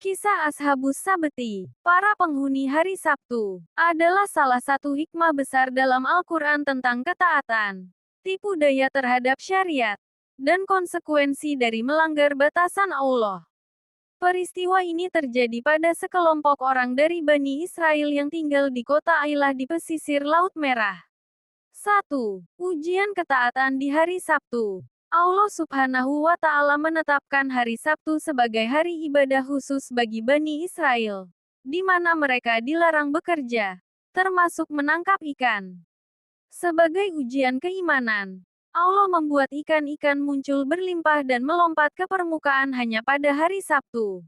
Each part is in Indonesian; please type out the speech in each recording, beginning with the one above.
Kisah Ashabus Sabti, para penghuni hari Sabtu, adalah salah satu hikmah besar dalam Al-Quran tentang ketaatan, tipu daya terhadap syariat, dan konsekuensi dari melanggar batasan Allah. Peristiwa ini terjadi pada sekelompok orang dari Bani Israel yang tinggal di kota Ailah di pesisir Laut Merah. 1. Ujian ketaatan di hari Sabtu. Allah Subhanahu wa Ta'ala menetapkan hari Sabtu sebagai hari ibadah khusus bagi Bani Israel, di mana mereka dilarang bekerja, termasuk menangkap ikan. Sebagai ujian keimanan, Allah membuat ikan-ikan muncul berlimpah dan melompat ke permukaan hanya pada hari Sabtu.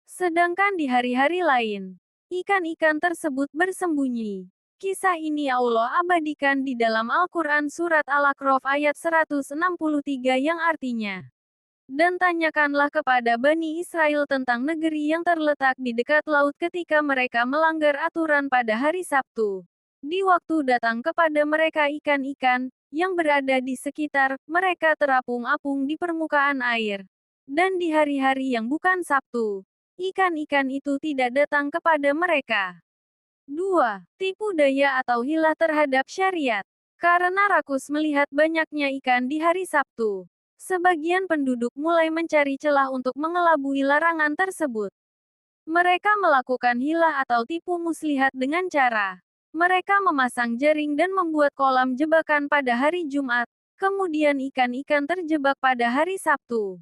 Sedangkan di hari-hari lain, ikan-ikan tersebut bersembunyi. Kisah ini Allah abadikan di dalam Al-Quran Surat Al-A'raf ayat 163 yang artinya, "Dan tanyakanlah kepada Bani Israel tentang negeri yang terletak di dekat laut ketika mereka melanggar aturan pada hari Sabtu. Di waktu datang kepada mereka ikan-ikan, yang berada di sekitar mereka terapung-apung di permukaan air. Dan di hari-hari yang bukan Sabtu, ikan-ikan itu tidak datang kepada mereka." 2. Tipu daya atau hilah terhadap syariat. Karena rakus melihat banyaknya ikan di hari Sabtu, sebagian penduduk mulai mencari celah untuk mengelabui larangan tersebut. Mereka melakukan hilah atau tipu muslihat dengan cara mereka memasang jaring dan membuat kolam jebakan pada hari Jumat, kemudian ikan-ikan terjebak pada hari Sabtu.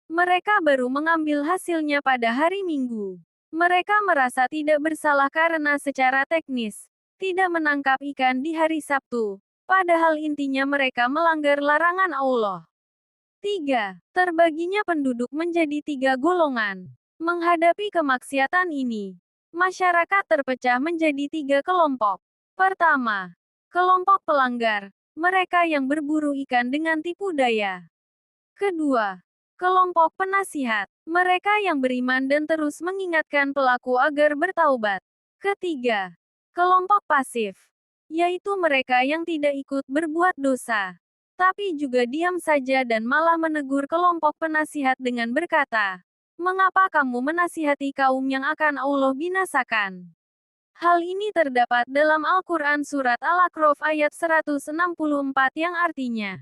Mereka baru mengambil hasilnya pada hari Minggu. Mereka merasa tidak bersalah karena secara teknis, tidak menangkap ikan di hari Sabtu, padahal intinya mereka melanggar larangan Allah. 3. Terbaginya penduduk menjadi 3 golongan. Menghadapi kemaksiatan ini, masyarakat terpecah menjadi 3 kelompok. Pertama, kelompok pelanggar, mereka yang berburu ikan dengan tipu daya. Kedua, kelompok penasihat, mereka yang beriman dan terus mengingatkan pelaku agar bertaubat. Ketiga, kelompok pasif, yaitu mereka yang tidak ikut berbuat dosa, tapi juga diam saja dan malah menegur kelompok penasihat dengan berkata, "Mengapa kamu menasihati kaum yang akan Allah binasakan?" Hal ini terdapat dalam Al-Quran Surat Al-A'raf ayat 164 yang artinya,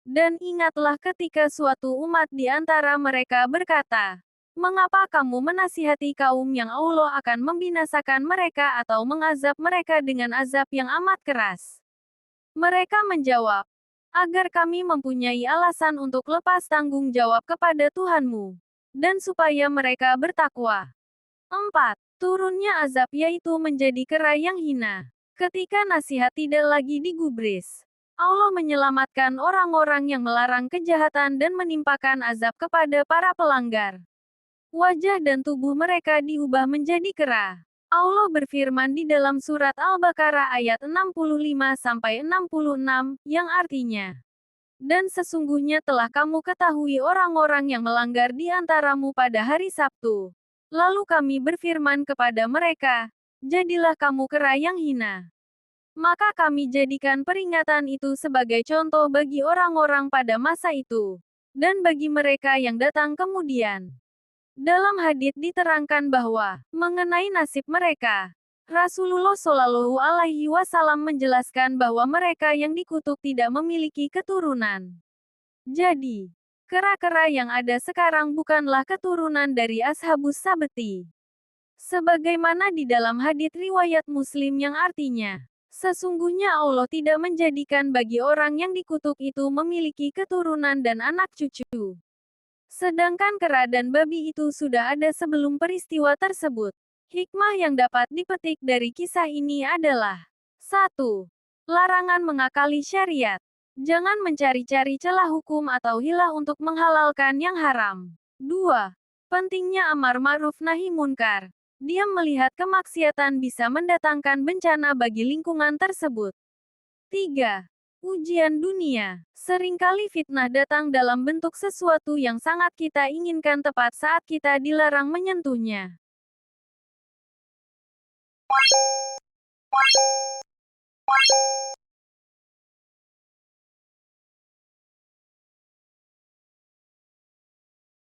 "Dan ingatlah ketika suatu umat di antara mereka berkata, 'Mengapa kamu menasihati kaum yang Allah akan membinasakan mereka atau mengazab mereka dengan azab yang amat keras?' Mereka menjawab, 'Agar kami mempunyai alasan untuk lepas tanggung jawab kepada Tuhanmu, dan supaya mereka bertakwa.' 4. Turunnya azab yaitu menjadi kera yang hina. Ketika nasihat tidak lagi digubris, Allah menyelamatkan orang-orang yang melarang kejahatan dan menimpakan azab kepada para pelanggar. Wajah dan tubuh mereka diubah menjadi kera. Allah berfirman di dalam surat Al-Baqarah ayat 65-66, yang artinya, "Dan sesungguhnya telah kamu ketahui orang-orang yang melanggar di antaramu pada hari Sabtu. Lalu kami berfirman kepada mereka, jadilah kamu kera yang hina. Maka kami jadikan peringatan itu sebagai contoh bagi orang-orang pada masa itu, dan bagi mereka yang datang kemudian." Dalam hadits diterangkan bahwa, mengenai nasib mereka, Rasulullah Shallallahu Alaihi Wasallam menjelaskan bahwa mereka yang dikutuk tidak memiliki keturunan. Jadi, kera-kera yang ada sekarang bukanlah keturunan dari Ashabus Sabti. Sebagaimana di dalam hadits riwayat Muslim yang artinya, sesungguhnya Allah tidak menjadikan bagi orang yang dikutuk itu memiliki keturunan dan anak cucu. Sedangkan kera dan babi itu sudah ada sebelum peristiwa tersebut. Hikmah yang dapat dipetik dari kisah ini adalah 1. Larangan mengakali syariat. Jangan mencari-cari celah hukum atau hilah untuk menghalalkan yang haram. 2. Pentingnya amar ma'ruf nahi munkar. Diam melihat kemaksiatan bisa mendatangkan bencana bagi lingkungan tersebut. 3. Ujian dunia. Seringkali fitnah datang dalam bentuk sesuatu yang sangat kita inginkan tepat saat kita dilarang menyentuhnya.